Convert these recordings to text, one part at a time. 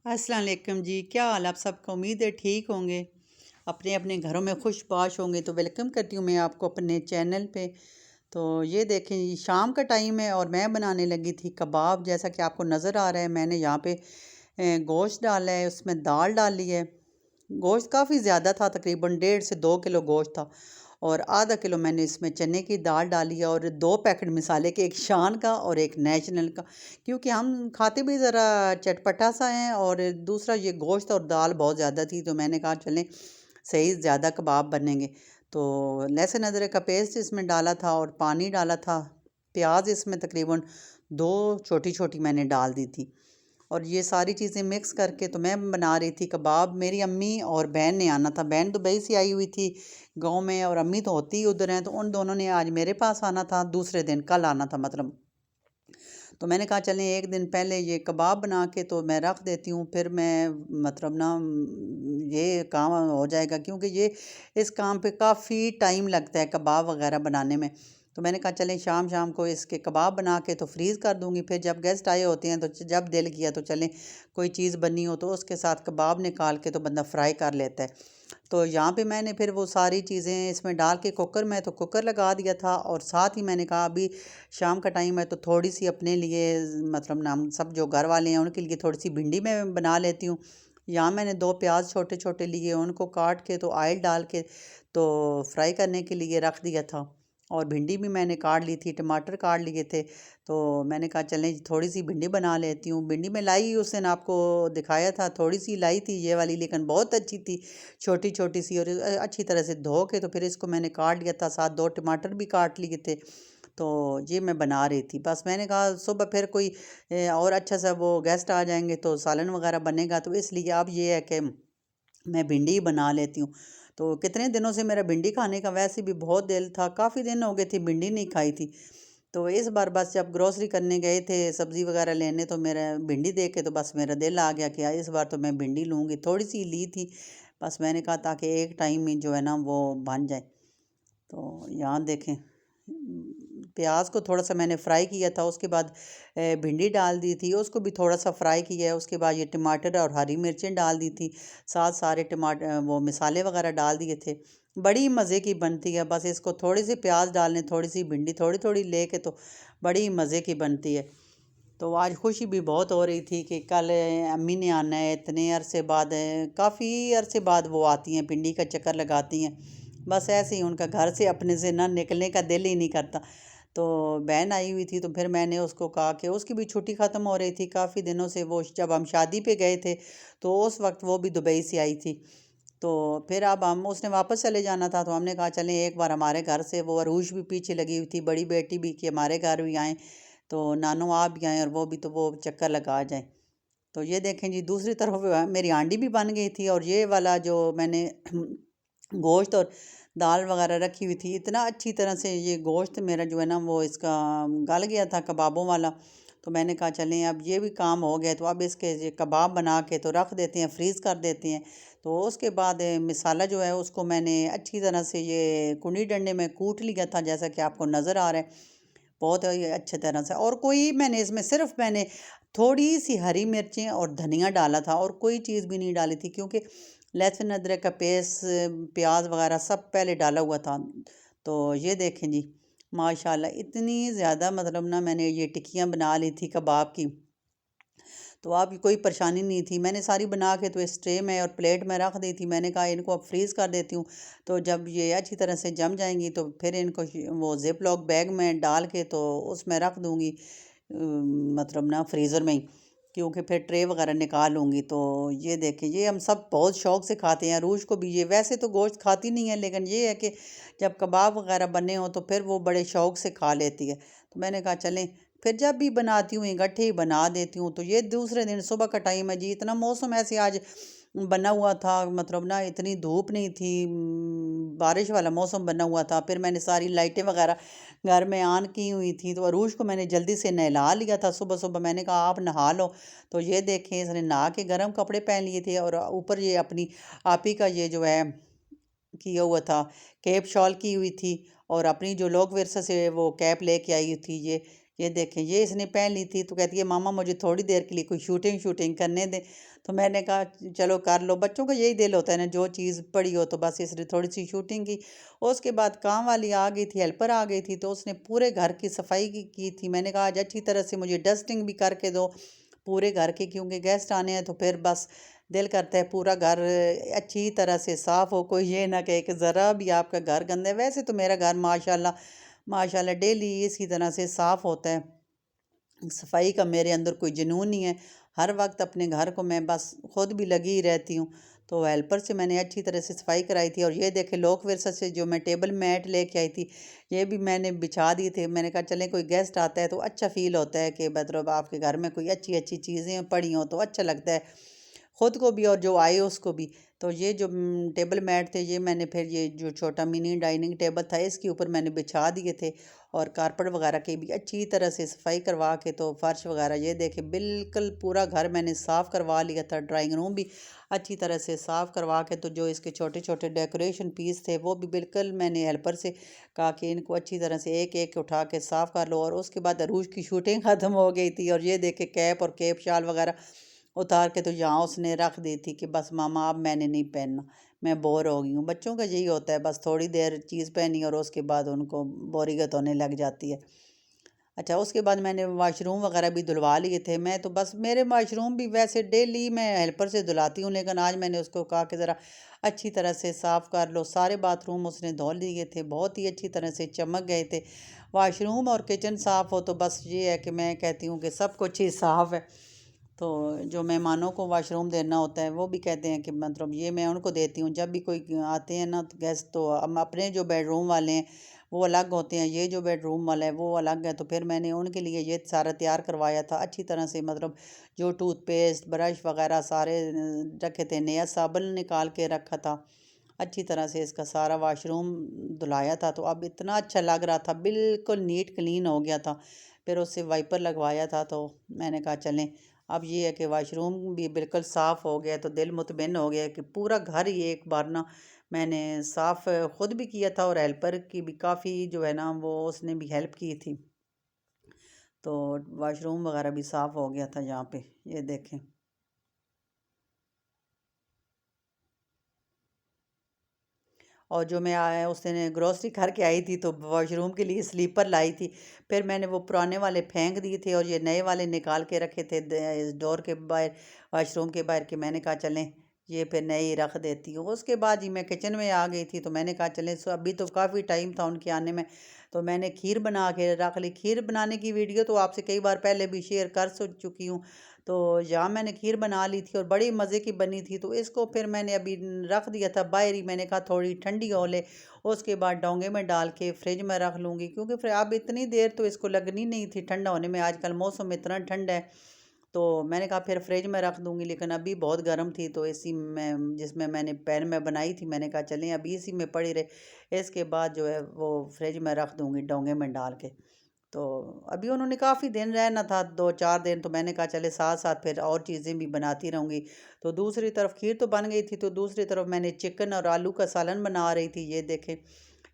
अस्सलाम वालेकुम जी। क्या हाल आप सबका? उम्मीद है ठीक होंगे, अपने अपने घरों में खुशबाश होंगे। तो वेलकम करती हूँ मैं आपको अपने चैनल पे। तो ये देखें, ये शाम का टाइम है और मैं बनाने लगी थी कबाब। जैसा कि आपको नज़र आ रहा है, मैंने यहाँ पे गोश्त डाला है, उसमें दाल डाली है। गोश्त काफ़ी ज़्यादा था, तकरीबन 1.5 से 2 किलो गोश्त था। और आधा किलो मैंने इसमें चने की दाल डाली है और 2 पैकेट मिसाले के, एक शान का और एक नेशनल का। क्योंकि हम खाते भी ज़रा चटपटा सा हैं, और दूसरा ये गोश्त और दाल बहुत ज़्यादा थी, तो मैंने कहा चलें सही ज़्यादा कबाब बनेंगे। तो लहसुन अदरक का पेस्ट इसमें डाला था और पानी डाला था। प्याज इसमें तकरीबन 2 छोटी छोटी मैंने डाल दी थी। और ये सारी चीज़ें मिक्स करके तो मैं बना रही थी कबाब। मेरी अम्मी और बहन ने आना था। बहन दुबई से आई हुई थी गांव में, और अम्मी तो होती ही उधर हैं, तो उन दोनों ने आज मेरे पास आना था, दूसरे दिन कल आना था मतलब। तो मैंने कहा चलें एक दिन पहले ये कबाब बना के तो मैं रख देती हूँ, फिर मैं मतलब ना ये काम हो जाएगा, क्योंकि ये इस काम पे काफ़ी टाइम लगता है कबाब वगैरह बनाने में। तो मैंने कहा चलें शाम शाम को इसके कबाब बना के तो फ्रीज़ कर दूँगी, फिर जब गेस्ट आए होते हैं तो जब दिल किया तो चलें कोई चीज़ बनी हो तो उसके साथ कबाब निकाल के तो बंदा फ्राई कर लेता है। तो यहाँ पे मैंने फिर वो सारी चीज़ें इसमें डाल के कुकर में तो कुकर लगा दिया था, और साथ ही मैंने कहा अभी शाम का टाइम है तो थोड़ी सी अपने लिए मतलब ना हम सब जो घर वाले हैं उनके लिए थोड़ी सी भिंडी मैं बना लेती हूँ। यहाँ मैंने 2 प्याज छोटे छोटे लिए, उनको काट के तो ऑयल डाल के तो फ्राई करने के लिए रख दिया था। और भिंडी भी मैंने काट ली थी, टमाटर काट लिए थे। तो मैंने कहा चलें थोड़ी सी भिंडी बना लेती हूँ। भिंडी में लाई उस दिन आपको दिखाया था, थोड़ी सी लाई थी ये वाली, लेकिन बहुत अच्छी थी, छोटी छोटी सी। और अच्छी तरह से धो के तो फिर इसको मैंने काट लिया था, साथ 2 टमाटर भी काट लिए थे। तो ये मैं बना रही थी। बस मैंने कहा सुबह फिर कोई और अच्छा सा वो गेस्ट आ जाएंगे तो सालन वगैरह बनेगा, तो इसलिए अब ये है कि मैं भिंडी ही बना लेती हूँ। तो कितने दिनों से मेरा भिंडी खाने का वैसे भी बहुत दिल था, काफ़ी दिन हो गए थे भिंडी नहीं खाई थी। तो इस बार बस जब ग्रोसरी करने गए थे सब्ज़ी वगैरह लेने, तो मेरा भिंडी देख के तो बस मेरा दिल आ गया कि यार इस बार तो मैं भिंडी लूँगी। थोड़ी सी ली थी, बस मैंने कहा ताकि एक टाइम में जो है ना वो बन जाए। तो यहाँ देखें, प्याज को थोड़ा सा मैंने फ्राई किया था, उसके बाद भिंडी डाल दी थी, उसको भी थोड़ा सा फ्राई किया है। उसके बाद ये टमाटर और हरी मिर्चें डाल दी थी, साथ सारे टमाटर वो मसाले वगैरह डाल दिए थे। बड़ी मज़े की बनती है, बस इसको थोड़ी सी प्याज डालने, थोड़ी सी भिंडी थोड़ी थोड़ी लेके तो बड़ी मज़े की बनती है। तो आज खुशी भी बहुत हो रही थी कि कल अम्मी ने आना है, इतने अरसे बाद काफ़ी अरसे बाद वो आती हैं, पिंडी का चक्कर लगाती हैं। बस ऐसे ही उनका घर से अपने से ना निकलने का दिल ही नहीं करता। तो बहन आई हुई थी, तो फिर मैंने उसको कहा कि उसकी भी छुट्टी ख़त्म हो रही थी काफ़ी दिनों से। वो जब हम शादी पे गए थे तो उस वक्त वो भी दुबई से आई थी। तो फिर अब हम उसने वापस चले जाना था, तो हमने कहा चलें एक बार हमारे घर से, वो अरूश भी पीछे लगी हुई थी, बड़ी बेटी भी, कि हमारे घर भी आएँ, तो नानू आप भी आएँ और वो भी, तो वो चक्कर लगा जाएँ। तो ये देखें जी, दूसरी तरफ मेरी आंडी भी बन गई थी, और ये वाला जो मैंने गोश्त और दाल वगैरह रखी हुई थी, इतना अच्छी तरह से ये गोश्त मेरा जो है ना वो इसका गल गया था कबाबों वाला। तो मैंने कहा चलें अब ये भी काम हो गया, तो अब इसके ये कबाब बना के तो रख देते हैं, फ्रीज़ कर देते हैं। तो उसके बाद मसाला जो है उसको मैंने अच्छी तरह से ये कुंडी डंडे में कूट लिया था, जैसा कि आपको नज़र आ रहा है, बहुत ही अच्छे तरह से। और कोई मैंने इसमें सिर्फ मैंने थोड़ी सी हरी मिर्चें और धनिया डाला था, और कोई चीज़ भी नहीं डाली थी, क्योंकि लहसुन अदरक का पेस्ट, प्याज वगैरह सब पहले डाला हुआ था। तो ये देखें जी, माशाल्लाह इतनी ज़्यादा मतलब ना मैंने ये टिक्कियाँ बना ली थी कबाब की। तो अब कोई परेशानी नहीं थी, मैंने सारी बना के तो इस ट्रे में और प्लेट में रख दी थी। मैंने कहा इनको अब फ्रीज़ कर देती हूँ, तो जब ये अच्छी तरह से जम जाएंगी तो फिर इनको वो जिप लॉक बैग में डाल के तो उसमें रख दूँगी, मतलब ना फ्रीज़र में ही, क्योंकि फिर ट्रे वगैरह निकाल लूँगी। तो ये देखें, ये हम सब बहुत शौक़ से खाते हैं। रूश को भी ये वैसे तो गोश्त खाती नहीं है, लेकिन ये है कि जब कबाब वगैरह बने हों तो फिर वो बड़े शौक़ से खा लेती है। तो मैंने कहा चलें फिर जब भी बनाती हूँ इकट्ठे ही बना देती हूँ। तो ये दूसरे दिन सुबह का टाइम है जी, इतना मौसम ऐसे आज बना हुआ था, मतलब ना इतनी धूप नहीं थी, बारिश वाला मौसम बना हुआ था। फिर मैंने सारी लाइटें वगैरह घर में ऑन की हुई थी, तो अरूज को मैंने जल्दी से नहला लिया था सुबह सुबह। मैंने कहा आप नहा लो। तो ये देखें, इसने नहा के गर्म कपड़े पहन लिए थे, और ऊपर ये अपनी आप ही का ये जो है किया हुआ था, कैप शॉल की हुई थी, और अपनी जो लोक विरसा से वो कैप लेके आई थी, ये देखें, ये इसने पहन ली थी तो कहती है मामा मुझे थोड़ी देर के लिए कोई शूटिंग करने दे। तो मैंने कहा चलो कर लो, बच्चों का यही दिल होता है ना, जो चीज़ पड़ी हो तो बस इसने थोड़ी सी शूटिंग की। उसके बाद काम वाली आ गई थी, हेल्पर आ गई थी, तो उसने पूरे घर की सफाई की थी। मैंने कहा आज अच्छी तरह से मुझे डस्टिंग भी करके दो पूरे घर की, क्योंकि गेस्ट आने हैं तो फिर बस दिल करता है पूरा घर अच्छी तरह से साफ़ हो, कोई ये ना कहे कि ज़रा भी आपका घर गंदा है। वैसे तो मेरा घर माशाल्लाह माशाल्लाह डेली इसी तरह से साफ़ होता है। सफाई का मेरे अंदर कोई जुनून नहीं है। हर वक्त अपने घर को मैं बस खुद भी लगी ही रहती हूँ। तो हेल्पर से मैंने अच्छी तरह से सफाई कराई थी। और ये देखे लोक विरसा से जो मैं टेबल मैट लेके आई थी, ये भी मैंने बिछा दी थे। मैंने कहा चलें कोई गेस्ट आता है तो अच्छा फ़ील होता है कि मतलब आपके घर में कोई अच्छी अच्छी चीज़ें पड़ी हों तो अच्छा लगता है ख़ुद को भी और जो आए उसको भी। तो ये जो टेबल मैट थे, ये मैंने फिर ये जो छोटा मिनी डाइनिंग टेबल था इसके ऊपर मैंने बिछा दिए थे। और कारपेट वगैरह की भी अच्छी तरह से सफाई करवा के, तो फर्श वगैरह ये देखे बिल्कुल पूरा घर मैंने साफ़ करवा लिया था। ड्राइंग रूम भी अच्छी तरह से साफ़ करवा के, तो जो इसके छोटे छोटे डेकोरेशन पीस थे वो भी बिल्कुल मैंने हेल्पर से कहा कि इनको अच्छी तरह से एक एक उठा के साफ़ कर लो। और उसके बाद अरूज की शूटिंग ख़त्म हो गई थी। और ये देखे कैप और केप शाल वगैरह उतार के तो यहाँ उसने रख दी थी कि बस मामा अब मैंने नहीं पहनना, मैं बोर हो गई हूँ। बच्चों का यही होता है, बस थोड़ी देर चीज़ पहनी और उसके बाद उनको बोरियत होने लग जाती है। अच्छा, उसके बाद मैंने वाशरूम वगैरह भी धुलवा लिए थे। मैं तो बस मेरे वाशरूम भी वैसे डेली मैं हेल्पर से धुलाती हूँ, लेकिन आज मैंने उसको कहा कि ज़रा अच्छी तरह से साफ़ कर लो। सारे बाथरूम उसने धो लिए थे, बहुत ही अच्छी तरह से चमक गए थे। वाशरूम और किचन साफ़ हो तो बस ये है कि मैं कहती हूँ कि सब कुछ ही साफ़ है। तो जो मेहमानों को वाशरूम देना होता है वो भी कहते हैं कि मतलब ये मैं उनको देती हूँ। जब भी कोई आते हैं ना तो गेस्ट, तो हम अपने जो बेडरूम वाले हैं वो अलग होते हैं, ये जो बेडरूम वाला है वो अलग है। तो फिर मैंने उनके लिए ये सारा तैयार करवाया था अच्छी तरह से, मतलब जो टूथपेस्ट ब्रश वगैरह सारे रखे थे, नया साबुन निकाल के रखा था। अच्छी तरह से इसका सारा वाशरूम धुलाया था, तो अब इतना अच्छा लग रहा था, बिल्कुल नीट क्लीन हो गया था। फिर उससे वाइपर लगवाया था, तो मैंने कहा चलें अब ये है कि वाशरूम भी बिल्कुल साफ़ हो गया, तो दिल मुतमिन हो गया कि पूरा घर ही एक बार ना मैंने साफ़ ख़ुद भी किया था और हेल्पर की भी काफ़ी जो है ना वो उसने भी हेल्प की थी। तो वाशरूम वगैरह भी साफ़ हो गया था यहाँ पे, ये देखें। और जो मैं आया उस दिन ग्रोसरी करके आई थी तो वॉशरूम के लिए स्लीपर लाई थी। फिर मैंने वो पुराने वाले फेंक दिए थे और ये नए वाले निकाल के रखे थे इस डोर के बाहर, वॉशरूम के बाहर, कि मैंने कहा चलें ये फिर नए ही रख देती हूँ। उसके बाद ही मैं किचन में आ गई थी, तो मैंने कहा चलें सो अभी तो काफ़ी टाइम था उनके आने में, तो मैंने खीर बना के रख ली। खीर बनाने की वीडियो तो आपसे कई बार पहले भी शेयर कर चुकी हूँ। तो यहाँ मैंने खीर बना ली थी और बड़ी मज़े की बनी थी, तो इसको फिर मैंने अभी रख दिया था बाहर ही। मैंने कहा थोड़ी ठंडी हो ले, उसके बाद डोंगे में डाल के फ्रिज में रख लूँगी, क्योंकि फिर अब इतनी देर तो इसको लगनी नहीं थी ठंडा होने में, आजकल मौसम इतना ठंडा है। तो मैंने कहा फिर फ्रिज में रख दूँगी, लेकिन अभी बहुत गर्म थी तो इसी में जिसमें मैंने पैन में बनाई थी, मैंने कहा चलें अभी इसी में पड़ी रहे। इसके बाद जो है वो फ्रिज में रख दूँगी डोंगे में डाल के। तो अभी उन्होंने काफ़ी दिन रहना था, 2-4 दिन, तो मैंने कहा चले साथ-साथ फिर और चीज़ें भी बनाती रहूँगी। तो दूसरी तरफ खीर तो बन गई थी, तो दूसरी तरफ मैंने चिकन और आलू का सालन बना रही थी, ये देखें।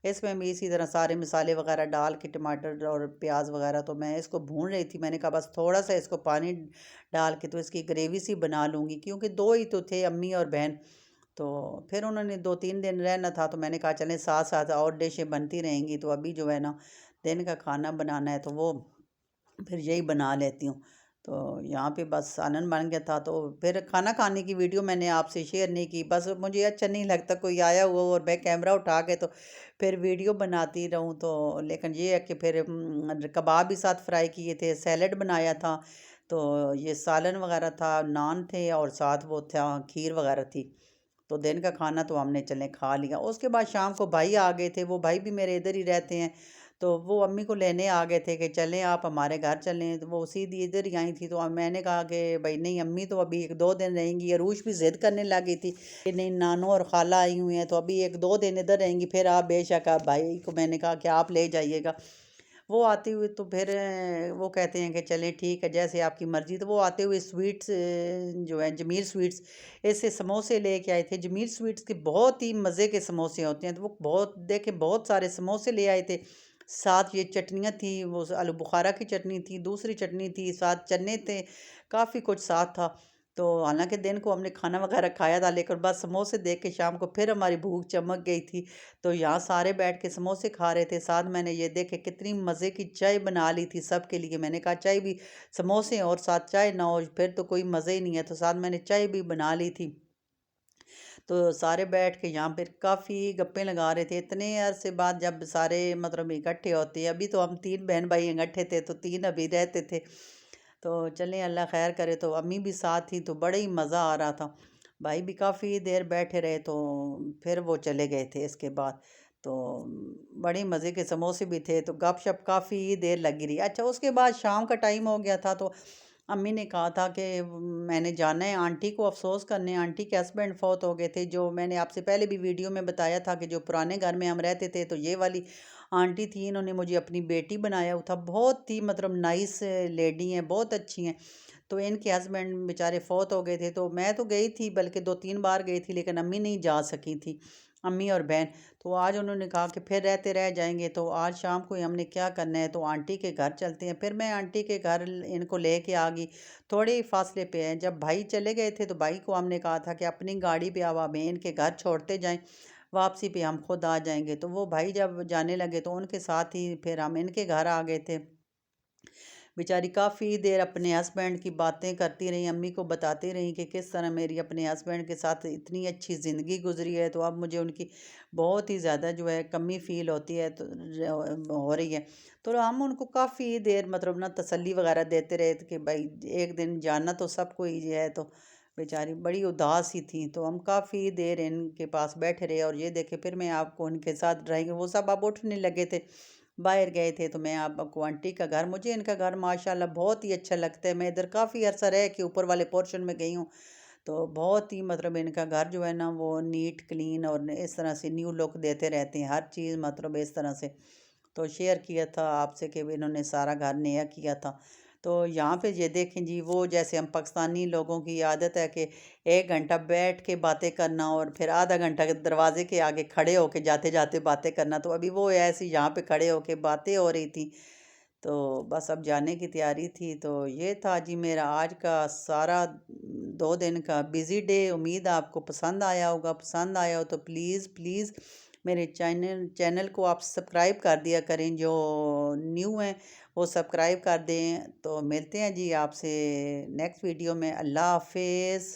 इसमें भी इसी तरह सारे मसाले वगैरह डाल के टमाटर और प्याज वगैरह, तो मैं इसको भून रही थी। मैंने कहा बस थोड़ा-सा इसको पानी डाल के तो इसकी ग्रेवी सी बना लूँगी, क्योंकि 2 ही तो थे, अम्मी और बहन। तो फिर उन्होंने 2-3 दिन रहना था, तो मैंने कहा चलें साथ-साथ और डिशें बनती रहेंगी। तो अभी जो है ना दिन का खाना बनाना है तो वो फिर यही बना लेती हूँ। तो यहाँ पे बस सालन बन गया था, तो फिर खाना खाने की वीडियो मैंने आपसे शेयर नहीं की। बस मुझे अच्छा नहीं लगता कोई आया हुआ हो और मैं कैमरा उठा के तो फिर वीडियो बनाती रहूँ। तो लेकिन ये है कि फिर कबाब भी साथ फ्राई किए थे, सैलड बनाया था, तो ये सालन वगैरह था, नान थे और साथ वो था खीर वगैरह थी। तो दिन का खाना तो हमने चलें खा लिया। उसके बाद शाम को भाई आ गए थे, वो भाई भी मेरे इधर ही रहते हैं। तो वो अम्मी को लेने आ गए थे कि चलें आप हमारे घर चलें, तो वो सीधी इधर ही आई थी। तो मैंने कहा कि भाई नहीं, अम्मी तो अभी 1-2 दिन रहेंगी। अरूज भी ज़िद करने लगी थी कि नहीं, नानू और खाला आई हुई हैं तो अभी 1-2 दिन इधर रहेंगी, फिर आप बेशक आप भाई को मैंने कहा कि आप ले जाइएगा। वो आते हुए तो फिर वो कहते हैं कि चलें ठीक है जैसे आपकी मर्ज़ी। तो वो आते हुए स्वीट्स जो है जमील स्वीट्स, इससे समोसे लेके आए थे। जमील स्वीट्स के बहुत ही मज़े के समोसे होते हैं, तो वो बहुत देखे बहुत सारे समोसे ले आए थे। साथ ये चटनियाँ थी, वो आलू बुखारा की चटनी थी, दूसरी चटनी थी, साथ चने थे, काफ़ी कुछ साथ था। तो हालांकि दिन को हमने खाना वगैरह खाया था, लेकिन बस समोसे देख के शाम को फिर हमारी भूख चमक गई थी। तो यहाँ सारे बैठ के समोसे खा रहे थे, साथ मैंने ये देखे कितनी मज़े की चाय बना ली थी सब के लिए। मैंने कहा चाय भी, समोसे और साथ चाय ना हो फिर तो कोई मज़े ही नहीं है, तो साथ मैंने चाय भी बना ली थी। तो सारे बैठ के यहाँ पे काफ़ी गप्पे लगा रहे थे। इतने अरसे बाद जब सारे मतलब इकट्ठे होते हैं, अभी तो हम 3 बहन भाई इकट्ठे थे, तो 3 अभी रहते थे। तो चलें अल्लाह खैर करे, तो अम्मी भी साथ थी, तो बड़ा ही मज़ा आ रहा था। भाई भी काफ़ी देर बैठे रहे, तो फिर वो चले गए थे इसके बाद। तो बड़े मज़े के समोसे भी थे, तो गपशप काफ़ी देर लगी रही। अच्छा, उसके बाद शाम का टाइम हो गया था, तो अम्मी ने कहा था कि मैंने जाना है आंटी को अफ़सोस करने। आंटी के हस्बैंड फ़ौत हो गए थे, जो मैंने आपसे पहले भी वीडियो में बताया था कि जो पुराने घर में हम रहते थे, तो ये वाली आंटी थी, इन्होंने मुझे अपनी बेटी बनाया हुआ था। बहुत ही मतलब नाइस लेडी हैं, बहुत अच्छी हैं। तो इनके हस्बैंड बेचारे फ़ौत हो गए थे, तो मैं तो गई थी, बल्कि 2-3 बार गई थी, लेकिन अम्मी नहीं जा सकी थी, अम्मी और बहन। तो आज उन्होंने कहा कि फिर रहते रह जाएंगे, तो आज शाम को ही हमने क्या करना है, तो आंटी के घर चलते हैं। फिर मैं आंटी के घर इनको लेके आ गई। थोड़े ही फासले पे हैं। जब भाई चले गए थे, तो भाई को हमने कहा था कि अपनी गाड़ी पे अब हमें इनके घर छोड़ते जाएं, वापसी पे हम खुद आ जाएंगे। तो वो भाई जब जाने लगे, तो उनके साथ ही फिर हम इनके घर आ गए थे। बेचारी काफ़ी देर अपने हस्बैंड की बातें करती रही, अम्मी को बताती रही कि किस तरह मेरी अपने हस्बैंड के साथ इतनी अच्छी ज़िंदगी गुजरी है, तो अब मुझे उनकी बहुत ही ज़्यादा जो है कमी फ़ील होती है, तो हो रही है। तो हम उनको काफ़ी देर मतलब ना तसल्ली वगैरह देते रहे थे कि भाई एक दिन जाना तो सबको ही है। तो बेचारी बड़ी उदास ही थी, तो हम काफ़ी देर इनके पास बैठे रहे, और ये देखे फिर मैं आपको उनके साथ ड्राइंग, वो सब अब उठने लगे थे, बाहर गए थे, तो मैं आपको आंटी का घर, मुझे इनका घर माशाल्लाह बहुत ही अच्छा लगता है। मैं इधर काफ़ी अरसा रह के ऊपर वाले पोर्शन में गई हूँ, तो बहुत ही मतलब इनका घर जो है ना, वो नीट क्लीन और इस तरह से न्यू लुक देते रहते हैं, हर चीज़ मतलब इस तरह से। तो शेयर किया था आपसे कि इन्होंने सारा घर नया किया था। तो यहाँ पे ये देखें जी, वो जैसे हम पाकिस्तानी लोगों की आदत है कि 1 घंटा बैठ के बातें करना, और फिर आधा घंटा के दरवाजे के आगे खड़े होके जाते जाते बातें करना। तो अभी वो ऐसी यहाँ पे खड़े होके बातें हो रही थी, तो बस अब जाने की तैयारी थी। तो ये था जी मेरा आज का सारा 2 दिन का बिज़ी डे। उम्मीद आपको पसंद आया होगा। पसंद आया हो तो प्लीज़ प्लीज़ मेरे चैनल को आप सब्सक्राइब कर दिया करें, जो न्यू हैं वो सब्सक्राइब कर दें। तो मिलते हैं जी आपसे नेक्स्ट वीडियो में। अल्लाह हाफिज़।